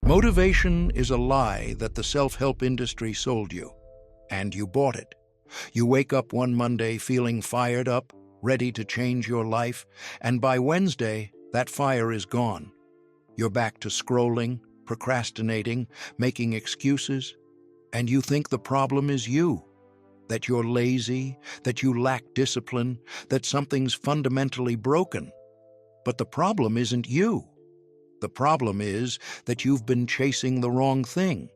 Motivation is a lie that the self-help industry sold you, and you bought it. You wake up one Monday feeling fired up, ready to change your life, and by Wednesday, that fire is gone. You're back to scrolling, procrastinating, making excuses, and you think the problem is you, that you're lazy, that you lack discipline, that something's fundamentally broken. But the problem isn't you. The problem is that you've been chasing the wrong thing.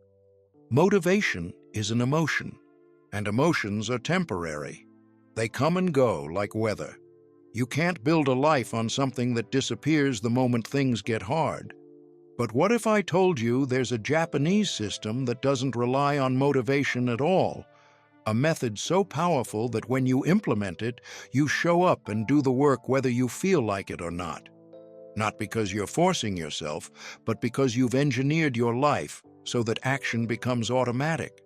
Motivation is an emotion, and emotions are temporary. They come and go like weather. You can't build a life on something that disappears the moment things get hard. But what if I told you there's a Japanese system that doesn't rely on motivation at all? A method so powerful that when you implement it, you show up and do the work whether you feel like it or not. Not because you're forcing yourself, but because you've engineered your life so that action becomes automatic.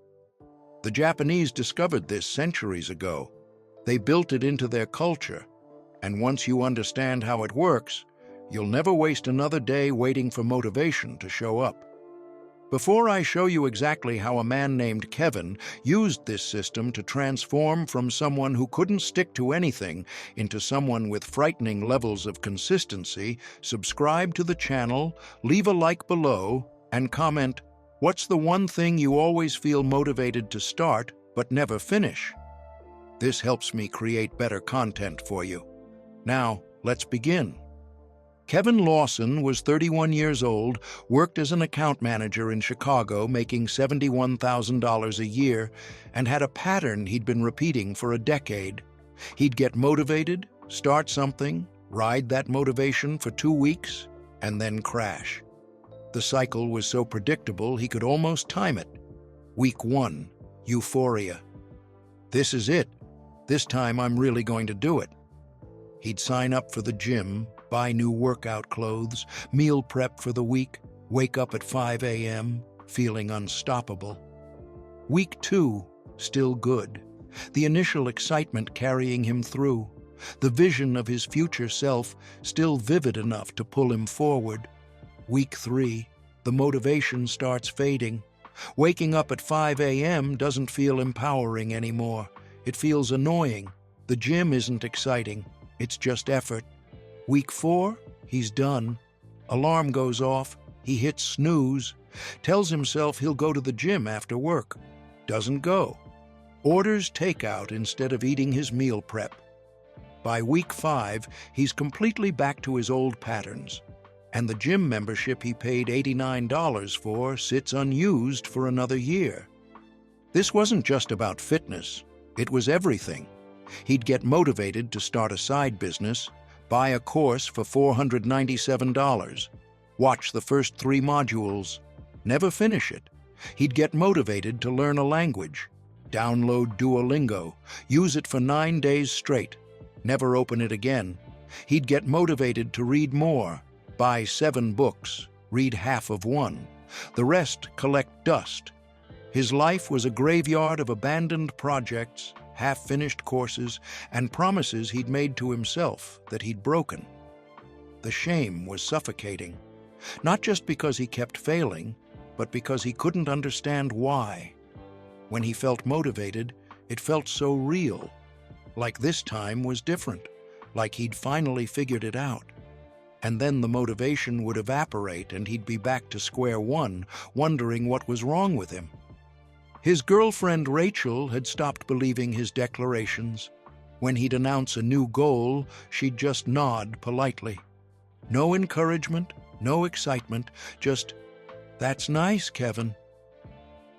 The Japanese discovered this centuries ago. They built it into their culture, and once you understand how it works, you'll never waste another day waiting for motivation to show up. Before I show you exactly how a man named Kevin used this system to transform from someone who couldn't stick to anything into someone with frightening levels of consistency, subscribe to the channel, leave a like below, and comment, "What's the one thing you always feel motivated to start but never finish?" This helps me create better content for you. Now, let's begin. Kevin Lawson was 31 years old, worked as an account manager in Chicago, making $71,000 a year, and had a pattern he'd been repeating for a decade. He'd get motivated, start something, ride that motivation for 2 weeks, and then crash. The cycle was so predictable he could almost time it. Week 1, euphoria. This is it. This time I'm really going to do it. He'd sign up for the gym, buy new workout clothes, meal prep for the week, wake up at 5 a.m., feeling unstoppable. Week 2, still good. The initial excitement carrying him through. The vision of his future self still vivid enough to pull him forward. Week 3, the motivation starts fading. Waking up at 5 a.m. doesn't feel empowering anymore. It feels annoying. The gym isn't exciting. It's just effort. Week 4, he's done. Alarm goes off. He hits snooze. Tells himself he'll go to the gym after work. Doesn't go. Orders takeout instead of eating his meal prep. By week 5, he's completely back to his old patterns. And the gym membership he paid $89 for sits unused for another year. This wasn't just about fitness. It was everything. He'd get motivated to start a side business, buy a course for $497, watch the first 3 modules, never finish it. He'd get motivated to learn a language, download Duolingo, use it for 9 days straight, never open it again. He'd get motivated to read more, buy 7 books, read half of one, the rest collect dust. His life was a graveyard of abandoned projects, half-finished courses, and promises he'd made to himself that he'd broken. The shame was suffocating, not just because he kept failing, but because he couldn't understand why. When he felt motivated, it felt so real, like this time was different, like he'd finally figured it out. And then the motivation would evaporate and he'd be back to square one, wondering what was wrong with him. His girlfriend Rachel had stopped believing his declarations. When he'd announce a new goal, she'd just nod politely. No encouragement, no excitement, just, "That's nice, Kevin."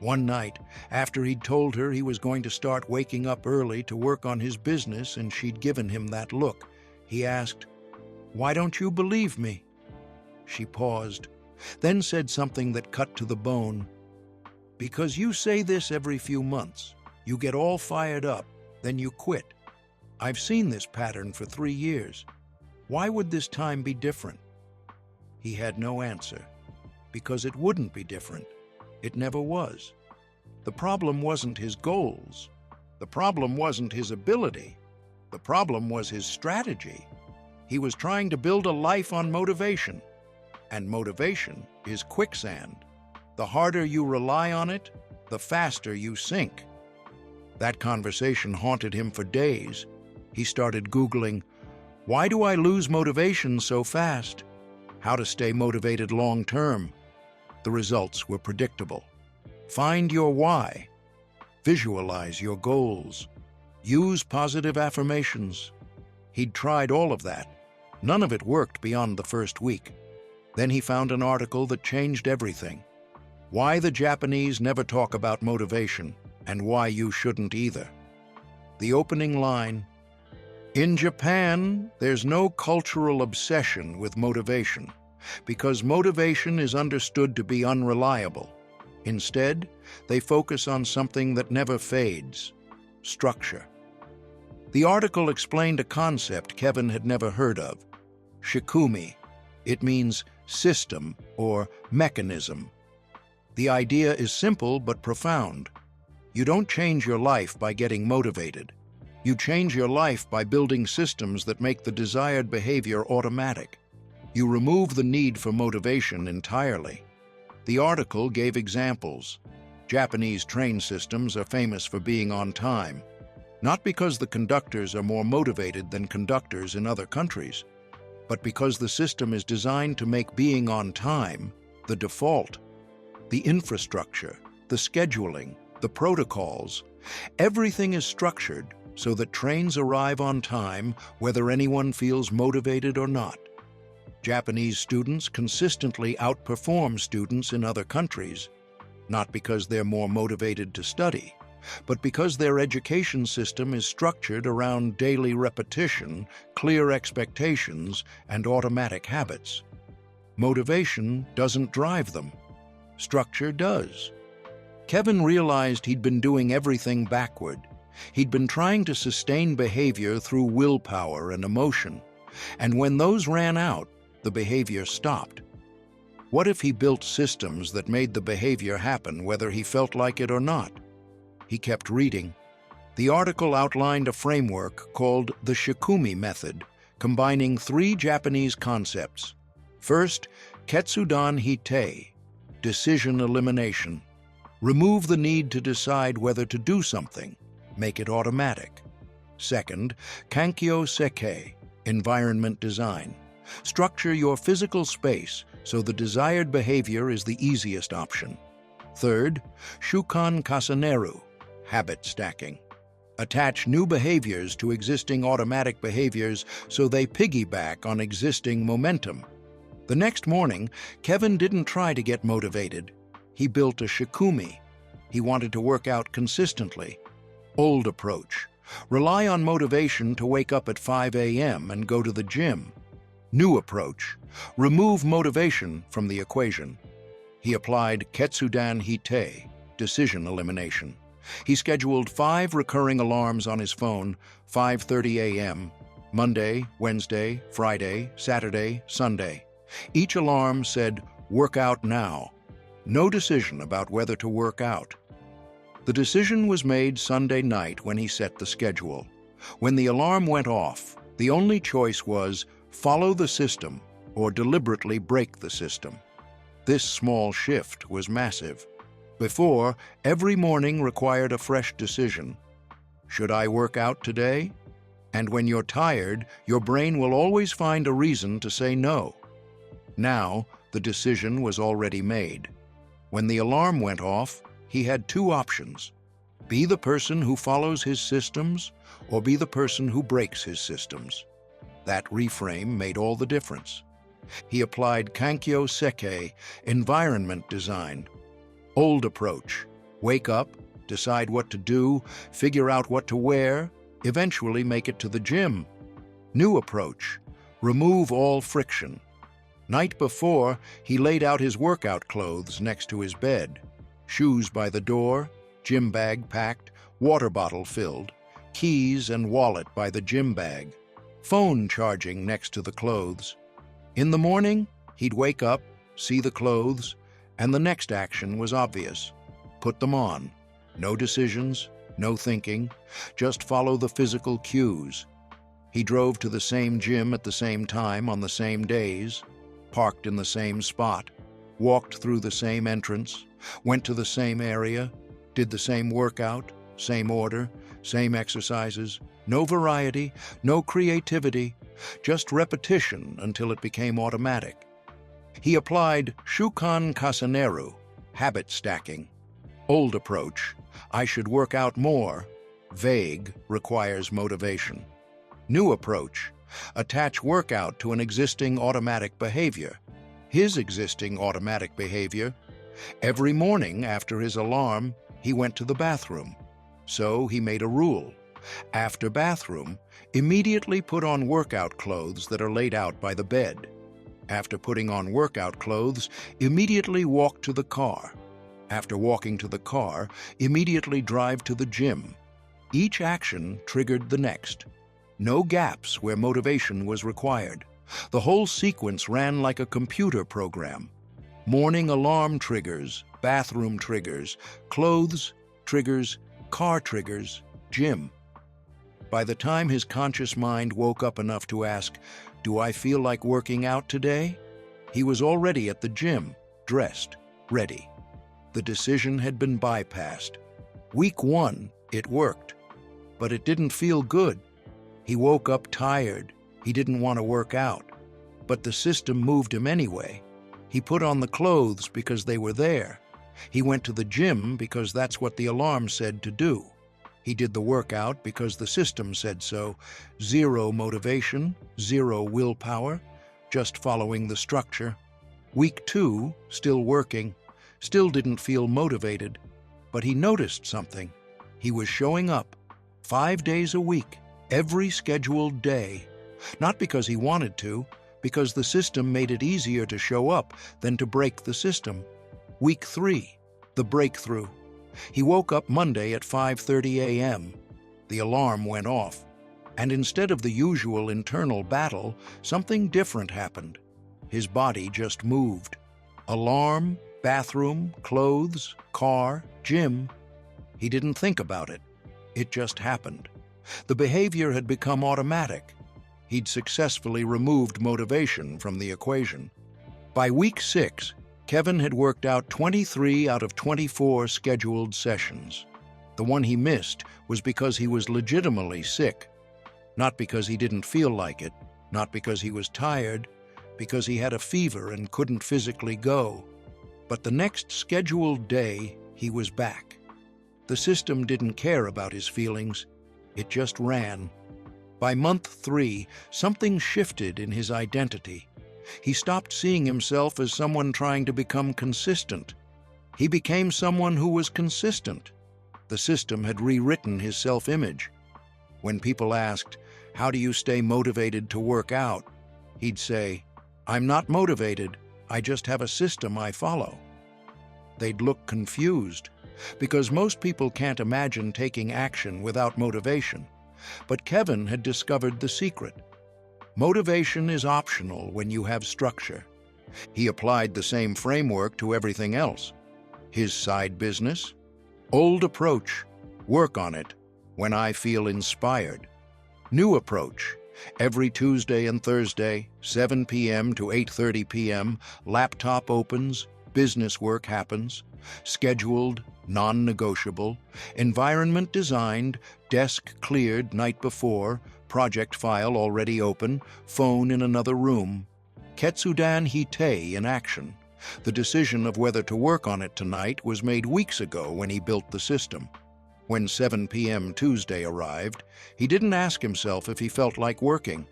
One night, after he'd told her he was going to start waking up early to work on his business and she'd given him that look, he asked, "Why don't you believe me?" She paused, then said something that cut to the bone. "Because you say this every few months. You get all fired up, then you quit. I've seen this pattern for 3 years. Why would this time be different?" He had no answer, because it wouldn't be different. It never was. The problem wasn't his goals. The problem wasn't his ability. The problem was his strategy. He was trying to build a life on motivation, and motivation is quicksand. The harder you rely on it, the faster you sink. That conversation haunted him for days. He started Googling, "Why do I lose motivation so fast? How to stay motivated long term?" The results were predictable. Find your why. Visualize your goals. Use positive affirmations. He'd tried all of that. None of it worked beyond the first week. Then he found an article that changed everything. Why the Japanese never talk about motivation, and why you shouldn't either. The opening line, "In Japan, there's no cultural obsession with motivation, because motivation is understood to be unreliable. Instead, they focus on something that never fades: structure." The article explained a concept Kevin had never heard of: Shikumi. It means system or mechanism. The idea is simple but profound. You don't change your life by getting motivated. You change your life by building systems that make the desired behavior automatic. You remove the need for motivation entirely. The article gave examples. Japanese train systems are famous for being on time, not because the conductors are more motivated than conductors in other countries, but because the system is designed to make being on time the default. The infrastructure, the scheduling, the protocols, everything is structured so that trains arrive on time whether anyone feels motivated or not. Japanese students consistently outperform students in other countries, not because they're more motivated to study, but because their education system is structured around daily repetition, clear expectations, and automatic habits. Motivation doesn't drive them. Structure does. Kevin realized he'd been doing everything backward. He'd been trying to sustain behavior through willpower and emotion, and when those ran out, the behavior stopped. What if he built systems that made the behavior happen whether he felt like it or not? He kept reading. The article outlined a framework called the Shikumi method, combining 3 Japanese concepts. First, ketsudan hite, decision elimination. Remove the need to decide whether to do something. Make it automatic. Second, kankyo seke, environment design. Structure your physical space so the desired behavior is the easiest option. Third, shukan kasaneru, habit stacking. Attach new behaviors to existing automatic behaviors so they piggyback on existing momentum. The next morning, Kevin didn't try to get motivated. He built a Shikumi. He wanted to work out consistently. Old approach. Rely on motivation to wake up at 5 a.m. and go to the gym. New approach. Remove motivation from the equation. He applied ketsudan hite, decision elimination. He scheduled 5 recurring alarms on his phone: 5:30 a.m., Monday, Wednesday, Friday, Saturday, Sunday. Each alarm said, "Work out now." No decision about whether to work out. The decision was made Sunday night when he set the schedule. When the alarm went off, the only choice was follow the system or deliberately break the system. This small shift was massive. Before, every morning required a fresh decision. Should I work out today? And when you're tired, your brain will always find a reason to say no. Now, the decision was already made. When the alarm went off, he had 2 options: be the person who follows his systems or be the person who breaks his systems. That reframe made all the difference. He applied kankyo seke, environment design. Old approach: wake up, decide what to do, figure out what to wear, eventually make it to the gym. New approach: remove all friction. Night before, he laid out his workout clothes next to his bed. Shoes by the door, gym bag packed, water bottle filled, keys and wallet by the gym bag, phone charging next to the clothes. In the morning, he'd wake up, see the clothes, and the next action was obvious: put them on. No decisions, no thinking, just follow the physical cues. He drove to the same gym at the same time on the same days, parked in the same spot. walked through the same entrance, went to the same area, did the same workout, same order, same exercises, no variety, no creativity, just repetition until it became automatic. He applied Shukan Kasaneru, habit stacking. Old approach, I should work out more, vague, requires motivation. New approach, attach workout to an existing automatic behavior. His existing automatic behavior, every morning after his alarm, he went to the bathroom. So he made a rule. After bathroom, immediately put on workout clothes that are laid out by the bed. After putting on workout clothes, immediately walk to the car. After walking to the car, immediately drive to the gym. Each action triggered the next. No gaps where motivation was required. The whole sequence ran like a computer program. Morning alarm triggers, bathroom triggers, clothes triggers, car triggers, gym. By the time his conscious mind woke up enough to ask, "Do I feel like working out today?" he was already at the gym, dressed, ready. The decision had been bypassed. Week 1, it worked. But it didn't feel good. He woke up tired. He didn't want to work out. But the system moved him anyway. He put on the clothes because they were there. He went to the gym because that's what the alarm said to do. He did the workout because the system said so. Zero motivation, zero willpower, just following the structure. Week 2, still working, still didn't feel motivated. But he noticed something. He was showing up 5 days a week, every scheduled day. Not because he wanted to, because the system made it easier to show up than to break the system. Week 3, the breakthrough. He woke up Monday at 5:30 a.m. The alarm went off, and instead of the usual internal battle, something different happened. His body just moved. Alarm, bathroom, clothes, car, gym. He didn't think about it. It just happened. The behavior had become automatic. He'd successfully removed motivation from the equation. By week 6, Kevin had worked out 23 out of 24 scheduled sessions. The one he missed was because he was legitimately sick. Not because he didn't feel like it, not because he was tired, because he had a fever and couldn't physically go. But the next scheduled day, he was back. The system didn't care about his feelings. It just ran. By month 3, something shifted in his identity. He stopped seeing himself as someone trying to become consistent. He became someone who was consistent. The system had rewritten his self-image. When people asked, "How do you stay motivated to work out?" he'd say, "I'm not motivated. I just have a system I follow." They'd look confused, because most people can't imagine taking action without motivation. But Kevin had discovered the secret. Motivation is optional when you have structure. He applied the same framework to everything else. His side business? Old approach, work on it when I feel inspired. New approach, every Tuesday and Thursday, 7 p.m. to 8:30 p.m., laptop opens, business work happens, scheduled, non-negotiable, environment designed, desk cleared night before, project file already open, phone in another room. Ketsudan Hite in action. The decision of whether to work on it tonight was made weeks ago when he built the system. When 7 p.m. Tuesday arrived, he didn't ask himself if he felt like working.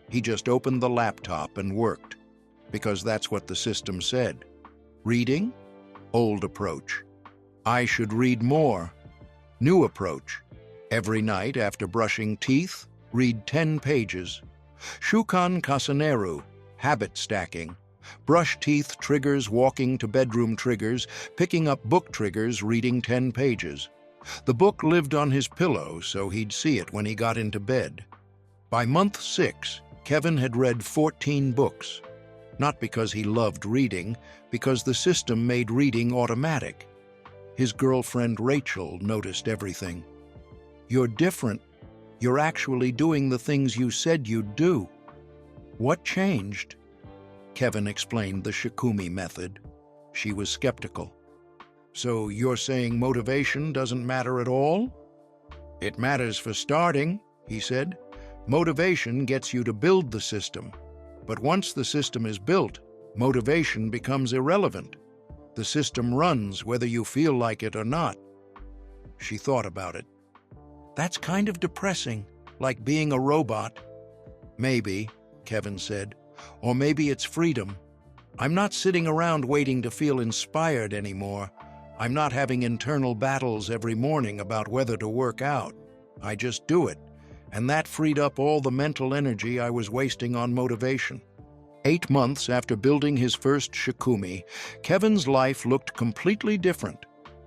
He just opened the laptop and worked, because that's what the system said. Reading? Old approach. I should read more. New approach. Every night after brushing teeth, read 10 pages. Shukan Kasaneru, habit stacking. Brush teeth triggers, walking to bedroom triggers, picking up book triggers, reading 10 pages. The book lived on his pillow, so he'd see it when he got into bed. By month 6, Kevin had read 14 books. Not because he loved reading, because the system made reading automatic. His girlfriend Rachel noticed everything. "You're different. You're actually doing the things you said you'd do." "What changed?" Kevin explained the Shikumi method. She was skeptical. So you're saying motivation doesn't matter at all? It matters for starting, he said. Motivation gets you to build the system. But once the system is built, motivation becomes irrelevant. The system runs whether you feel like it or not. She thought about it. That's kind of depressing, like being a robot. Maybe, Kevin said. Or maybe it's freedom. I'm not sitting around waiting to feel inspired anymore. I'm not having internal battles every morning about whether to work out. I just do it. And that freed up all the mental energy I was wasting on motivation. 8 months after building his first Shikumi, Kevin's life looked completely different.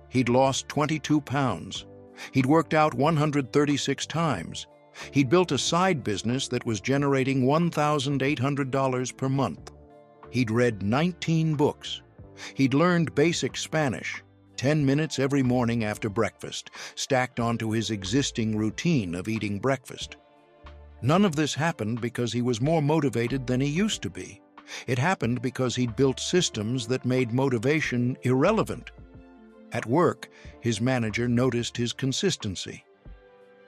He'd lost 22 pounds. He'd worked out 136 times. He'd built a side business that was generating $1,800 per month. He'd read 19 books. He'd learned basic Spanish, 10 minutes every morning after breakfast, stacked onto his existing routine of eating breakfast. None of this happened because he was more motivated than he used to be. It happened because he'd built systems that made motivation irrelevant. At work, his manager noticed his consistency.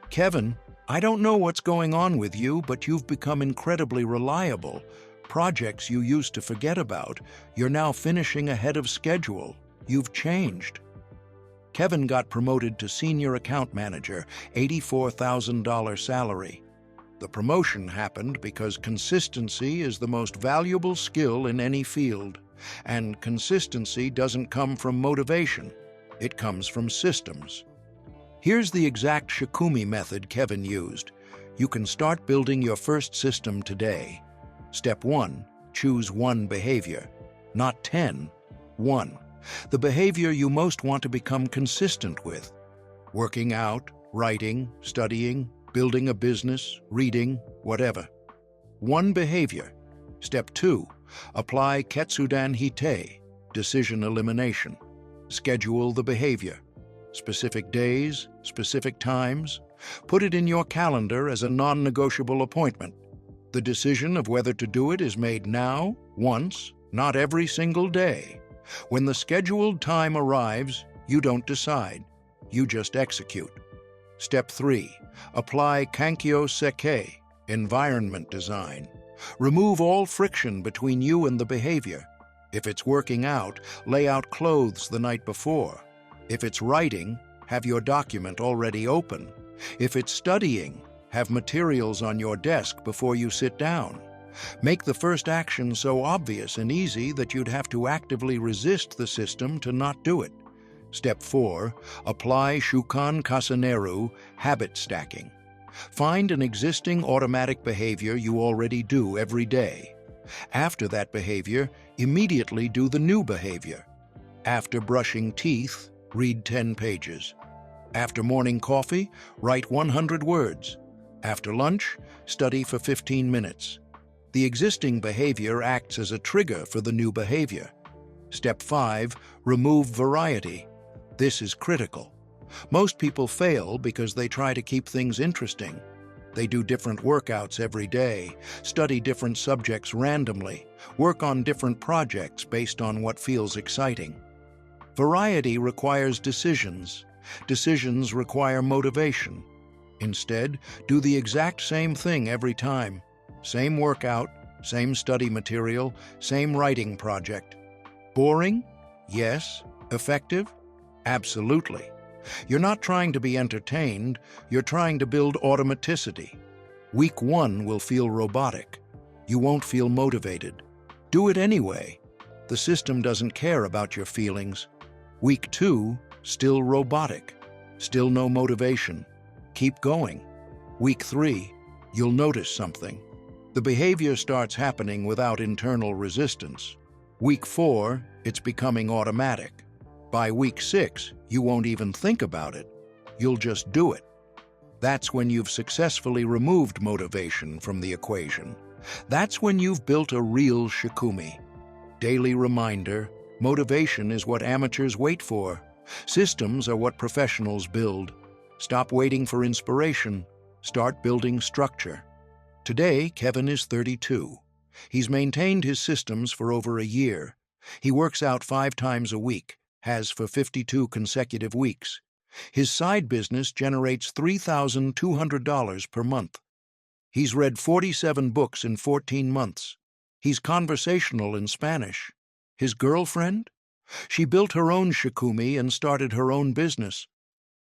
"Kevin, I don't know what's going on with you, but you've become incredibly reliable. Projects you used to forget about, you're now finishing ahead of schedule. You've changed." Kevin got promoted to senior account manager, $84,000 salary. The promotion happened because consistency is the most valuable skill in any field, and consistency doesn't come from motivation. It comes from systems. Here's the exact Shikumi method Kevin used. You can start building your first system today. Step 1, choose one behavior. Not 10, 1. The behavior you most want to become consistent with. Working out, writing, studying, building a business, reading, whatever. One behavior. Step 2, apply Ketsudan Hite, decision elimination. Schedule the behavior. Specific days, specific times. Put it in your calendar as a non-negotiable appointment. The decision of whether to do it is made now, once, not every single day. When the scheduled time arrives, you don't decide. You just execute. Step 3, apply Kankyo Seke, environment design. Remove all friction between you and the behavior. If it's working out, lay out clothes the night before. If it's writing, have your document already open. If it's studying, have materials on your desk before you sit down. Make the first action so obvious and easy that you'd have to actively resist the system to not do it. Step 4, apply Shukan Kasaneru, habit stacking. Find an existing automatic behavior you already do every day. After that behavior, immediately do the new behavior. After brushing teeth, read 10 pages. After morning coffee, write 100 words. After lunch, study for 15 minutes. The existing behavior acts as a trigger for the new behavior. Step 5, remove variety. This is critical. Most people fail because they try to keep things interesting. They do different workouts every day, study different subjects randomly, work on different projects based on what feels exciting. Variety requires decisions. Decisions require motivation. Instead, do the exact same thing every time. Same workout, same study material, same writing project. Boring? Yes. Effective? Absolutely. You're not trying to be entertained, you're trying to build automaticity. Week 1 will feel robotic. You won't feel motivated. Do it anyway. The system doesn't care about your feelings. Week 2, still robotic. Still no motivation. Keep going. Week 3, you'll notice something. The behavior starts happening without internal resistance. Week 4, it's becoming automatic. By week 6, you won't even think about it. You'll just do it. That's when you've successfully removed motivation from the equation. That's when you've built a real Shikumi. Daily reminder, motivation is what amateurs wait for. Systems are what professionals build. Stop waiting for inspiration. Start building structure. Today, Kevin is 32. He's maintained his systems for over a year. He works out 5 times a week, has for 52 consecutive weeks. His side business generates $3,200 per month. He's read 47 books in 14 months. He's conversational in Spanish. His girlfriend? She built her own Shikumi and started her own business.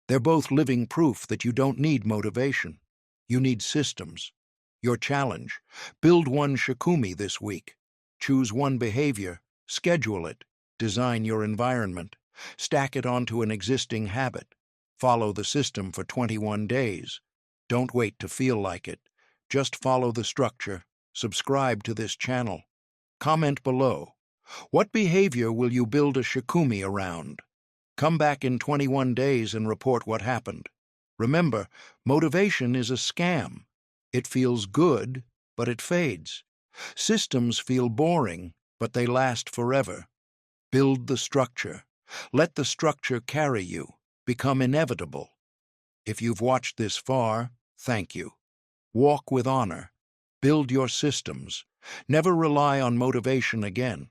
They're both living proof that you don't need motivation. You need systems. Your challenge: build one Shikumi this week. Choose one behavior, schedule it, design your environment, stack it onto an existing habit. Follow the system for 21 days. Don't wait to feel like it. Just follow the structure. Subscribe to this channel. Comment below. What behavior will you build a Shikumi around? Come back in 21 days and report what happened. Remember, motivation is a scam. It feels good, but it fades. Systems feel boring, but they last forever. Build the structure. Let the structure carry you. Become inevitable. If you've watched this far, thank you. Walk with honor. Build your systems. Never rely on motivation again.